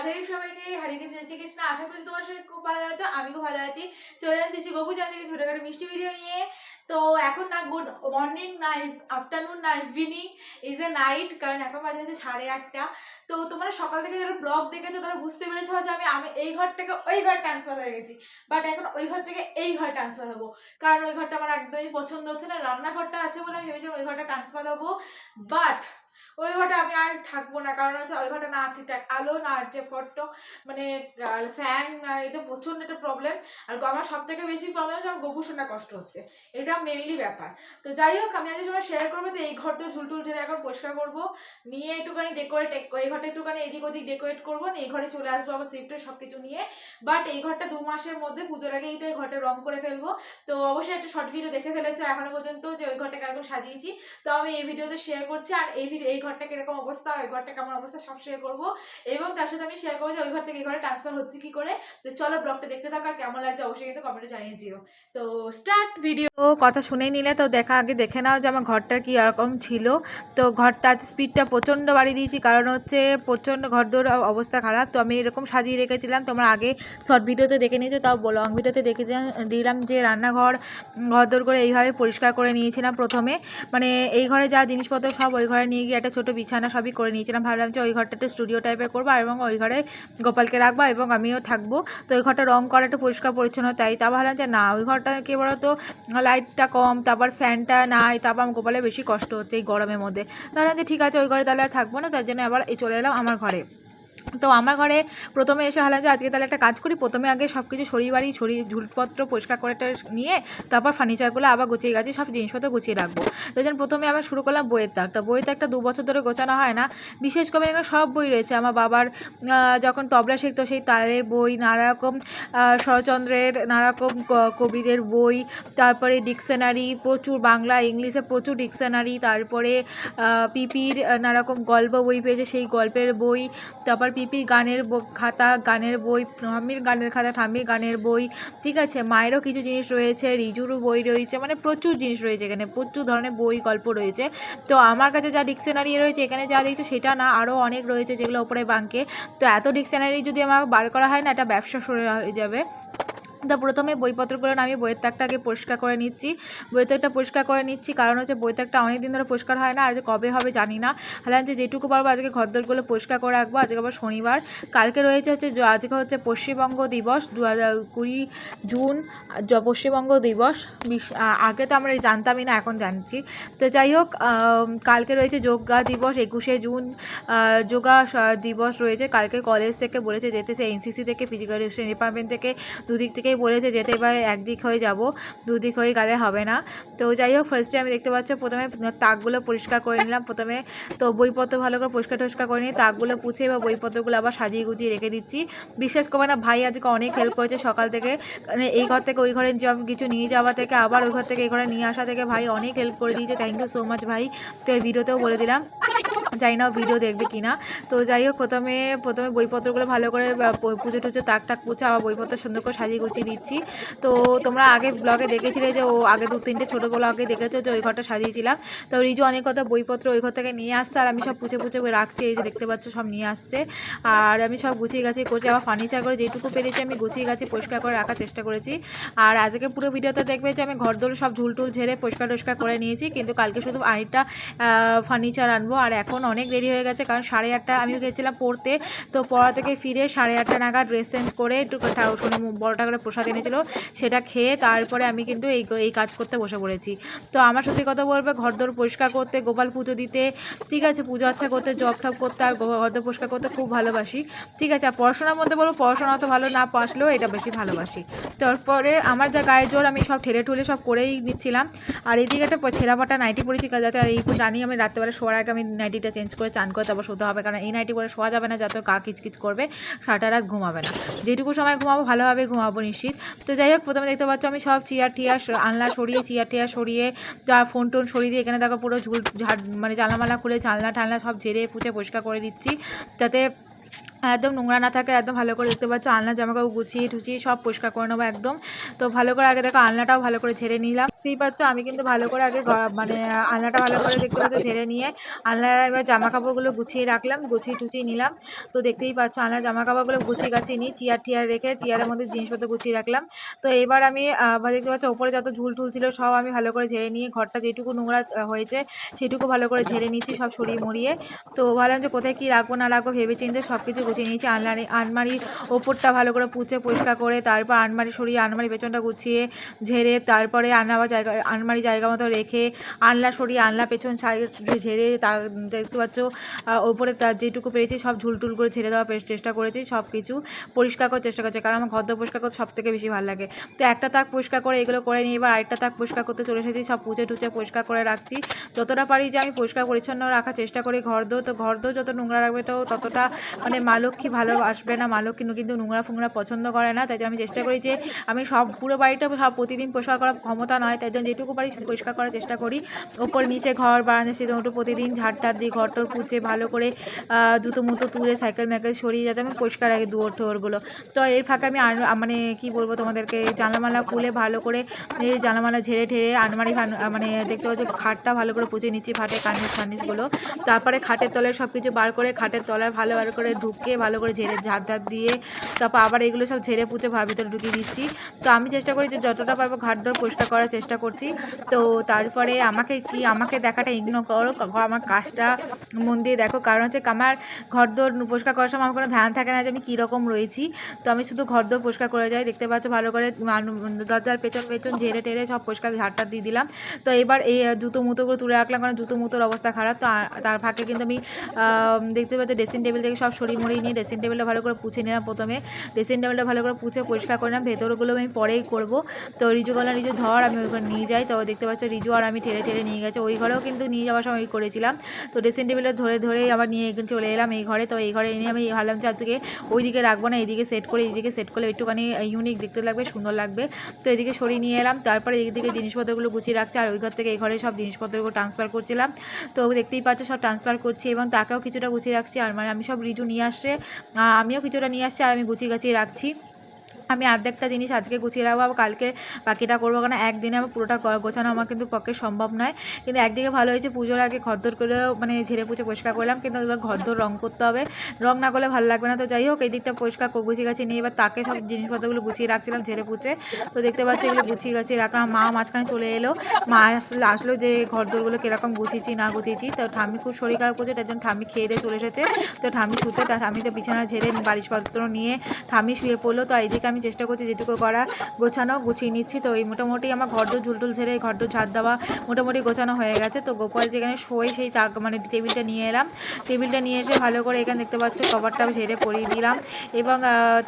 রাধে সবাইকে, হরে কৃষ্ণ, শ্রীকৃষ্ণ। আশা করি তোমার সবাই খুব ভালো আছো, আমি খুব ভালো আছি। চলে যাচ্ছি গপু চ্যানেল থেকে ছোটখাটো মিষ্টি ভিডিও নিয়ে। তো এখন না গুড মর্নিং, না আফটারনুন, না ইভিনিং, ইজ এ নাইট, কারণ এখন বাজে হচ্ছে 8:30। তো তোমরা সকাল থেকে যারা ব্লগ দেখেছো তারা বুঝতে পেরেছো যে আমি এই ঘর থেকে ওই ঘর ট্রান্সফার হয়ে গেছি। বাট এখন ওই ঘর থেকে এই ঘর ট্রান্সফার হবো, কারণ ওই ঘরটা আমার একদমই পছন্দ হচ্ছে না। রান্নাঘরটা আছে বলে আমি ভেবেছিলাম ওই ঘরটা ট্রান্সফার হবো, বাট ওই ঘরটা আমি আর থাকবো না। কারণ হচ্ছে ওই ঘরটা না ঠিকঠাক আলো, না হচ্ছে ফটো, মানে ফ্যান, এটা প্রচণ্ড একটা প্রবলেম। আর আমার সব থেকে বেশি প্রবলেম হচ্ছে আমার গোবর শোনা কষ্ট হচ্ছে, এটা মেনলি ব্যাপার। তো যাই হোক, আমি আজকে সময় শেয়ার করবো যে এই ঘরটা ঝুলটুল ঝেড়ে এখন পরিষ্কার করবো, নিয়ে একটুখানি ডেকোরেট, এই ঘরটা একটুখানি এদিক ওদিক ডেকোরেট করবো, এই ঘরে চলে আসবো আবার শিফট সব কিছু নিয়ে। বাট এই ঘরটা 2 মাসের মধ্যে পুজোর আগে এইটা ঘরটা রং করে ফেলবো। তো অবশ্যই একটা শর্ট ভিডিও দেখে ফেলেছো এখনো পর্যন্ত যে ওই ঘরটা কেরকম সাজিয়েছি, তো আমি এই ভিডিওতে শেয়ার করছি। আর এই ঘরটা কিরকম অবস্থা, ওই ঘরটা কেমন অবস্থা সব শেয়ার করবো, এবং তার সাথে আমি শেয়ার করবো যে ওই ঘর থেকে এই ঘরে ট্রান্সফার হচ্ছে কি করে। তো চলো ব্লগটা দেখতে থাকো, আর কেমন লাগছে অবশ্যই কিন্তু কমেন্টে জানিয়ে দিও। তো স্টার্ট ভিডিও। কথা শুনেই নিলে তো আগে দেখে নাও যে আমার ঘরটা কি এরকম ছিল। তো ঘরটা আজ স্পিডটা প্রচণ্ড বাড়িয়ে দিয়েছি, কারণ হচ্ছে প্রচণ্ড ঘরদোর অবস্থা খারাপ। তো আমি এরকম সাজিয়ে রেখেছিলাম, তোমরা আগে শর্ট ভিডিওতে দেখে নিয়েছো, তাও লং ভিডিওতে দেখে দিলাম যে রান্নাঘর ঘরদোর করে এইভাবে পরিষ্কার করে নিয়েছিলাম প্রথমে। মানে এই ঘরে যা জিনিসপত্র সব ওই ঘরে নিয়ে গিয়ে একটা ছোটো বিছানা সবই করে নিয়েছিলাম। ভাবলাম যে ওই ঘরটাতে স্টুডিও টাইপের করবো, এবং ওই ঘরে গোপালকে রাখবো এবং আমিও থাকবো। তো ওই ঘরটা রং করা একটু পরিষ্কার পরিচ্ছন্ন, তাই তা ভাবলাম যে না, ওই ঘরটা কি বলতো লাইটটা কম, তারপর ফ্যানটা নাই, তারপর আমার গোপালের বেশি কষ্ট হচ্ছে এই গরমের মধ্যে। তাহলে যে ঠিক আছে ওই ঘরে তাহলে আর থাকবো না, তার জন্য আবার চলে এলাম আমার ঘরে। তো আমার ঘরে প্রথমে এসে ভাবলাম যে আজকে তাহলে একটা কাজ করি, প্রথমে আগে সব কিছু ছড়িয়ে ঝুলপত্র পরিষ্কার করে নিয়ে তারপর ফার্নিচারগুলো আবার গুছিয়ে গেছি, সব জিনিসপত্র গুছিয়ে রাখবো। তো যেন প্রথমে আমরা শুরু করলাম বইয়ের তাকটা 2 বছর ধরে গোছানো হয় না, বিশেষ করে এখানে সব বই রয়েছে। আমার বাবার যখন তবলা শিখতো সেই তারের বই, নানারকম শরৎচন্দ্রের নানারকম কবিদের বই, তারপরে ডিকশনারি প্রচুর, বাংলা ইংলিশে প্রচুর ডিকশনারি, তারপরে পিপির নানারকম গল্প বই পেয়েছে, সেই গল্পের বই, তারপর পিপির গানের খাতা, গানের বই, ঠাম্মির গানের খাতা, ঠাম্মির গানের বই, ঠিক আছে। মায়েরও কিছু জিনিস রয়েছে, রিজুরও বই রয়েছে, মানে প্রচুর জিনিস রয়েছে এখানে, প্রচুর ধরনের বই গল্প রয়েছে। তো আমার কাছে যা ডিকশনারি রয়েছে এখানে যা দেখছো সেটা না, আরও অনেক রয়েছে যেগুলো ওপরে বাঙ্কে। তো এত ডিকশনারি যদি আমার বার করা হয় না, এটা ব্যবসা শুরু হয়ে যাবে। তো প্রথমে বইপত্রগুলো আমি বইয়ের তাকটাকে পরিষ্কার করে নিচ্ছি, বইয়ের তাকটা পরিষ্কার করে নিচ্ছি, কারণ হচ্ছে বইয়ের তাকটা অনেক দিন ধরে পরিষ্কার হয় না, আর যে কবে হবে জানি না। হ্যাঁ, যে যেটুকু পারবো আজকে ঘরদোরগুলো পরিষ্কার করে রাখবো। আজকে আবার শনিবার, কালকে রয়েছে আজকে হচ্ছে পশ্চিমবঙ্গ দিবস, 20 জুন পশ্চিমবঙ্গ দিবস। আগে তো আমরা জানতামই না, এখন জানছি। তো যাই হোক, কালকে রয়েছে যোগা দিবস, 21শে জুন যোগা দিবস রয়েছে। কালকে কলেজ থেকে বলেছে যেতে, সে এনসিসি থেকে, ফিজিক্যাল এডুকেশন ডিপার্টমেন্ট থেকে, দুদিক থেকেই বলেছে যেতে। এবার একদিক হয়ে যাব, দুদিক হয়ে গেলে হবে না। তো যাই হোক, ফার্স্টে আমি দেখতে পাচ্ছি প্রথমে তাকগুলো পরিষ্কার করে নিলাম প্রথমে। তো বইপত্র ভালো করে পরিষ্কার করে নিয়ে তাকগুলো পুছে এবার বইপত্রগুলো আবার সাজিয়ে গুছিয়ে রেখে দিচ্ছি। বিশ্বাস করবে না, ভাই আজকে অনেক হেল্প করেছে সকাল থেকে, মানে এই ঘর থেকে ওই ঘরে কিছু নিয়ে যাওয়া থেকে, আবার ওই ঘর থেকে এই ঘরে নিয়ে আসা থেকে ভাই অনেক হেল্প করে দিয়েছে। থ্যাংক ইউ সো মাচ ভাই। তো এই ভিডিওতেও বলে দিলাম, জানি না ভিডিও দেখবে কিনা। তো যাই হোক, প্রথমে বইপত্রগুলো ভালো করে পুজো টুজো তাক পুছে আবার বইপত্র সুন্দর করে সাজিয়ে গুছিয়ে দিচ্ছি। তো তোমরা আগে ব্লগে দেখেছিলে যে ও আগে 2-3টে ছোটো ব্লগে দেখেছো যে ওই ঘরটা সাজিয়েছিলাম। তো রিজু অনেক কথা বইপত্র ওই ঘর থেকে নিয়ে আসছে, আর আমি সব পুছে রাখছি, এই যে দেখতে পাচ্ছ সব নিয়ে আসছে। আর আমি সব গুছিয়ে গাছিয়ে করছি, আবার ফার্নিচার করে যেটুকু পেরেছি আমি গুছিয়ে গাছি পরিষ্কার করে রাখার চেষ্টা করেছি। আর আজকে পুরো ভিডিওতে দেখবে যে আমি ঘরদোর সব ঝুলটুল ঝেড়ে পরিষ্কার করে নিয়েছি, কিন্তু কালকে শুধু আরেকটা ফার্নিচার আনবো। আর এখন অনেক দেরি হয়ে গেছে, কারণ 8:30 আমি গেছিলাম পড়তে। তো পড়া থেকে ফিরে 8:30 নাগাদ ড্রেস চেঞ্জ করে একটু বড়টা করে প্রসাদ এনেছিল, সেটা খেয়ে তারপরে আমি কিন্তু এই কাজ করতে বসে পড়েছি। তো আমার সত্যি কথা বলবে, ঘরদোর পরিষ্কার করতে, গোপাল পুজো দিতে, ঠিক আছে, পুজো আচ্ছা করতে, জব টপ করতে, আর ঘরদোর পরিষ্কার করতে খুব ভালোবাসি, ঠিক আছে। আর পড়াশোনার মধ্যে বলবো, পড়াশোনা অত ভালো না আসলেও এটা বেশি ভালোবাসি। তারপরে আমার যা গায়ে জোর আমি সব ঠেলে সব করেই নিচ্ছিলাম। আর এদিকে একটা ছেঁড়া ফাটা নাইটি পরেছি, যাতে, আর এই জানি আমি রাত্রেবেলা শোয়ার আগে আমি নাইটিটা চেঞ্জ করে চান করে তারপর শোতে হবে, কারণ এই নাইটি পরে শোয়া যাবে না, যাতে গা কিচকিচ করবে, সারাটা রাত ঘুমাবে না। যেটুকু সময় ঘুমাবো ভালোভাবে ঘুমাবো নিশ্চিত। তো যাই হোক, প্রথমে দেখতে পাচ্ছ আমি সব চেয়ার আনলা সরিয়ে, চেয়ার সরিয়ে, যা ফোন টোন সরিয়ে দিয়ে এখানে দেখো পুরো মানে জানলামালা খুলে জানলা টানলা সব ঝেড়ে পুছে পরিষ্কার করে দিচ্ছি, যাতে একদম নোংরা না থাকে, একদম ভালো করে দেখতে পাচ্ছ আলনা জামাকাপড় গুছিয়ে টুচিয়ে সব পরিষ্কার করে নেবো একদম। তো ভালো করে আগে দেখো আলনাটাও ভালো করে ঝেড়ে নিলাম। দেখতেই পাচ্ছ আমি কিন্তু ভালো করে আগে মানে আলনাটা ভালো করে দেখতে পাচ্ছ ঝেড়ে নিয়ে আলনার এবার জামা কাপড়গুলো গুছিয়ে রাখলাম, গুছিয়ে টুচিয়ে নিলাম। তো দেখতেই পাচ্ছ আলনার জামা কাপড়গুলো গুছিয়ে গাছিয়ে নিয়ে চেয়ার টিয়ার রেখে চেয়ারের মধ্যে জিনিসপত্র গুছিয়ে রাখলাম। তো এবার আমি দেখতে পাচ্ছ ওপরে যত ঝুল টুল ছিল সব আমি ভালো করে ঝেড়ে নিয়ে ঘরটা যেটুকু নোংরা হয়েছে সেটুকু ভালো করে ঝেড়ে নিচ্ছি সব সরিয়ে মরিয়ে। তো ভাবলাম যে কোথায় কী রাখবো না রাখবো ভেবে চিন্তে সব কিছু গুছিয়ে নিয়েছি। আলমারির ওপরটা ভালো করে পুছে পরিষ্কার করে তারপর আলমারি সরিয়ে আলমারি পেছনটা গুছিয়ে ঝেড়ে তারপরে আলমারি জায়গা মতো রেখে আলনা সরিয়ে আলনা পেছন সাইড ঝেড়ে দেখতে পাচ্ছ ওপরে তার যেটুকু পেরেছি সব ঝুলটুল করে ঝেড়ে দেওয়ার চেষ্টা করেছি, সব কিছু পরিষ্কার করার চেষ্টা করছি কারণ আমার ঘর দোর পরিষ্কার করতে সব থেকে বেশি ভালো লাগে। তো একটা তাক পরিষ্কার করে এগুলো করে নিয়ে এবার আরেকটা তাক পরিষ্কার করতে চলে এসেছি, সব পুছে টুচে পরিষ্কার করে রাখছি। যতটা পারি যে আমি পরিষ্কার পরিচ্ছন্ন রাখার চেষ্টা করি ঘরদোর, তো ঘরদোর যত নোংরা রাখবে তো ততটা মানে মা লক্ষ্মী ভালো আসবে না। মা লক্ষ্মী কিন্তু নোংরা ফোংরা পছন্দ করে না, তাই জন্য আমি চেষ্টা করি যে আমি সব পুরো বাড়িটা সব প্রতিদিন পরিষ্কার করার ক্ষমতা নয়, তাই জন্য যেটুকু পারি পরিষ্কার করার চেষ্টা করি। ওপর নিচে ঘর বারান্দা সেরকম প্রতিদিন ঝাড়টার দিয়ে ঘরটোর পুছে ভালো করে জুতো মুতো তুলে সাইকেল ম্যাকেল সরিয়ে যাতে আমি পরিষ্কার রাখি দুয়ার টোয়ারগুলো। তো এর ফাঁকে আমি মানে কি বলবো তোমাদেরকে জানালামালা খুলে ভালো করে জানালামালা ঝেড়ে ঠেড়ে আলমারি মানে দেখতে পাচ্ছি খাটটা ভালো করে পুছে নিচ্ছি, ফাটে কার্নিশগুলো। তারপরে খাটের তলায় সব কিছু বার করে খাটের তলায় ভালো করে ঢুকে ভালো করে ঝেড়ে ঝাড় দিয়ে তারপর আবার এগুলো সব ঝেড়ে পুছে ভিতরে ঢুকিয়ে দিচ্ছি। তো আমি চেষ্টা করি যে যতটা পারবো ঘাটডোর পরিষ্কার করার চেষ্টা করছি। তো তারপরে আমাকে দেখাটা ইগনোর করো, আমার কাজটা মন দিয়ে দেখো, কারণ হচ্ছে আমার ঘরদোর পরিষ্কার করার সময় আমার কোনো ধ্যান থাকে না যে আমি কীরকম রয়েছি। তো আমি শুধু ঘরদোর পরিষ্কার করে যাই, দেখতে পাচ্ছ ভালো করে দরজার পেছন ঝেড়ে টেড়ে সব পরিষ্কার ঝাড়টা দিয়ে দিলাম। তো এবার এই জুতো মুতোগুলো তুলে রাখলাম কারণ জুতো মুতোর অবস্থা খারাপ। তো তার ফাঁকে কিন্তু আমি দেখতে পাচ্ছি ড্রেসিং টেবিল থেকে সব সরিয়ে মরিয়ে নিয়ে ড্রেসিং টেবিলটা ভালো করে পুছে নিলাম। প্রথমে ড্রেসিং টেবিলটা ভালো করে পুছে পরিষ্কার করলাম, ভেতরগুলো আমি পরেই করবো। তো রিজু ধর আমি ওই ঘরে নিয়ে যাই। তো দেখতে পাচ্ছ রিজু আর আমি ঠেলে নিয়ে গেছে, ওই ঘরেও কিন্তু নিয়ে যাওয়ার সময় করেছিলাম। তো ড্রেসিং টেবিলটা ধরে আবার নিয়ে চলে এলাম এই ঘরে। তো এই ঘরে এনে আমি ভাবলাম যে আজকে ওইদিকে রাখবো না, এইদিকে সেট করে এইদিকে সেট করলে একটুখানি ইউনিক দেখতে লাগবে, সুন্দর লাগবে। তো এদিকে সরিয়ে নিয়ে এলাম, তারপরে এইদিকে জিনিসপত্রগুলো গুছিয়ে রাখছি আর ওই ঘর থেকে এই ঘরে সব জিনিসপত্রগুলো ট্রান্সফার করছিলাম। তো দেখতেই পাচ্ছ সব ট্রান্সফার করছি এবং তাকেও কিছুটা গুছিয়ে রাখছি। আর মানে আমি সব রিজু নিয়ে আসছে, আমিও কিছুটা নিয়ে আসছি আর আমি গুছিয়ে গাছিয়ে রাখছি। আমি অর্ধেকটা জিনিস আজকে গুছিয়ে রাখবো, কালকে বাকিটা করবো, কারণ একদিনে আমার পুরোটা গোছানো আমার কিন্তু পক্ষে সম্ভব নয়। কিন্তু একদিকে ভালো হয়েছে পুজোর আগে ঘরদোর করে মানে ঝেড়ে পুছে পরিষ্কার করলাম, কিন্তু এবার ঘরদোর রং করতে হবে, রং না করলে ভালো লাগবে না। তো যাই হোক এই দিকটা পরিষ্কার গুছিয়ে গাছিয়ে নিয়ে এবার তাকে সব জিনিসপত্রগুলো গুছিয়ে রাখছিলাম ঝেড়ে পুছে। তো দেখতে পাচ্ছি এগুলো গুছিয়ে গাছিয়ে রাখলাম। মা মাঝখানে চলে এলো, মা আসলো যে ঘরদোরগুলো কীরকম গুছিয়েছি না গুছিয়েছি। তো ঠাম্মি খুব শরীর খারাপ করছে, তার জন্য ঠাম্মি খেয়ে দিয়ে চলে এসেছে। তো ঠাম্মি শুতে, ঠাম্মি তো বিছানা ঝেড়ে বালিশপত্র নিয়ে ঠাম্মি শুয়ে পড়লো। তো এইদিকে আমি চেষ্টা করছি যেটুকু করা গোছানো গুছিয়ে নিচ্ছি। তো এই মোটামুটি আমার ঘরদোর ঝুলটুল ঝেড়ে ঘরদোর ঝাড় দেওয়া মোটামুটি গোছানো হয়ে গেছে। তো গোপাল যেখানে শোয় সেই মানে টেবিলটা নিয়ে এলাম, টেবিলটা নিয়ে এসে ভালো করে এখানে দেখতে পাচ্ছ কভারটাও ঝেড়ে পরিয়ে দিলাম এবং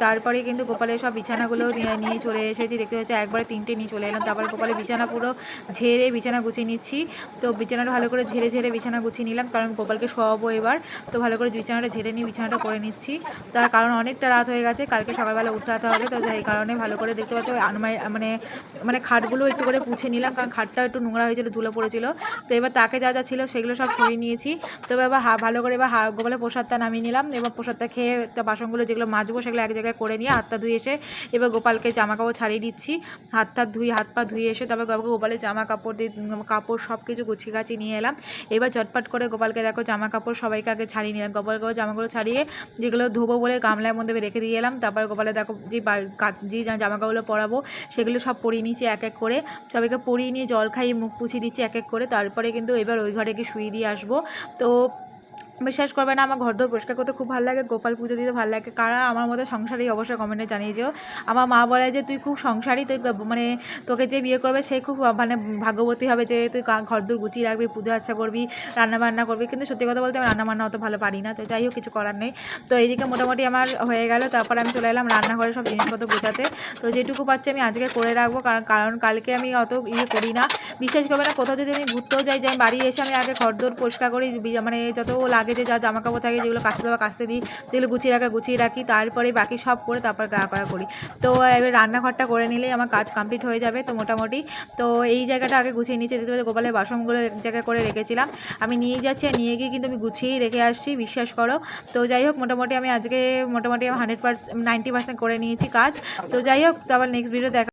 তারপরে কিন্তু গোপালের সব বিছানাগুলো নিয়ে চলে এসেছি। দেখতে পাচ্ছি একবারে 3টে নিয়ে চলে এলাম। তারপরে গোপালের বিছানা পুরো ঝেড়ে বিছানা গুছিয়ে নিচ্ছি। তো বিছানাটা ভালো করে ঝেড়ে বিছানা গুছিয়ে নিলাম কারণ গোপালকে শোয়াবো এবার। তো ভালো করে বিছানাটা ঝেড়ে নিয়ে বিছানাটা করে নিচ্ছি, তার কারণ অনেকটা রাত হয়ে গেছে, কালকে সকালবেলা উঠাতে হবে। তো এই কারণে ভালো করে দেখতে পাচ্ছি আলমারি মানে খাটগুলো একটু করে পুছে নিলাম কারণ খাটটাও একটু নোংরা হয়েছিল, ধুলো পড়েছিল। তো এবার তাকে যা ছিল সেগুলো সব সরিয়ে নিয়েছি। তো এবার ভালো করে এবার গোপালের প্রসাদটা নামিয়ে নিলাম। এবার প্রসাদটা খেয়ে বাসনগুলো যেগুলো মাজবো সেগুলো এক জায়গায় করে নিয়ে হাতটা ধুয়ে এসে এবার গোপালকে জামা কাপড় ছাড়িয়ে দিচ্ছি। হাত পা ধুয়ে এসে তারপর গোপালের জামা কাপড় দিয়ে কাপড় সব কিছু গুছিয়ে গাছিয়ে নিয়ে এলাম। এবার চটপট করে গোপালকে দেখো জামা কাপড় সবাইকে আগে ছাড়িয়ে নিলাম। গোপালকে জামাগুলো ছাড়িয়ে যেগুলো ধোবো বলে গামলার মধ্যে রেখে দিয়ে এলাম। তারপর গোপালে দেখো যে জামাকাপড়গুলো পরাবো সেগুলো সব পরিয়ে নিচ্ছি এক এক করে, সবাইকে পরিয়ে নিয়ে জল খাইয়ে মুখ পুছিয়ে দিচ্ছি এক এক করে। তারপরে কিন্তু এবার ওই ঘরে গিয়ে শুয়ে দিয়ে আসবো। তো বিশ্বাস করবে না আমার ঘরদোর পরিষ্কার করতে খুব ভালো লাগে, গোপাল পুজো দিতে ভালো লাগে। কারা আমার মতো সংসারী অবশ্যই কমেন্টে জানিয়ে যেও। আমার মা বলে যে তুই খুব সংসারী, তুই মানে তোকে যে বিয়ে করবে সে খুব মানে ভাগ্যবতী হবে যে তুই ঘরদোর গুছিয়ে রাখবি, পুজো আচ্ছা করবি, রান্নাবান্না করবি। কিন্তু সত্যি কথা বলতে আমি রান্নাবান্না অত ভালো পারি না, তো যাই হোক কিছু করার নেই। তো এইদিকে মোটামুটি আমার হয়ে গেল। তারপর আমি চলে এলাম রান্নাঘরে সব জিনিসপত্র গোছাতে। তো যেটুকু পাচ্ছি আমি আজকে করে রাখবো, কারণ কালকে আমি অত করি না। বিশ্বাস করবে না, কোথাও যদি আমি ঘুরতেও যাই বাড়ি এসে আমি আগে ঘরদোর পরিষ্কার করি, মানে যত আগে যে যা জামা কাপড় থাকে যেগুলো কাচতে দেওয়া কাচতে দিই, যেগুলো গুছিয়ে রাখি, তারপরে বাকি সব করে তারপর গা করা করি। তো এবার রান্নাঘরটা করে নিলেই আমার কাজ কমপ্লিট হয়ে যাবে। তো মোটামুটি তো এই জায়গাটা আগে গুছিয়ে নিচে দিতে পারে, গোপালের বাসনগুলো এক জায়গায় করে রেখেছিলাম, আমি নিয়ে যাচ্ছি, নিয়ে গিয়ে কিন্তু আমি গুছিয়েই রেখে আসছি, বিশ্বাস করো। তো যাই হোক মোটামুটি আমি আজকে মোটামুটি 100% 90% করে নিয়েছি কাজ। তো যাই হোক, তো আবার নেক্সট ভিডিও দেখা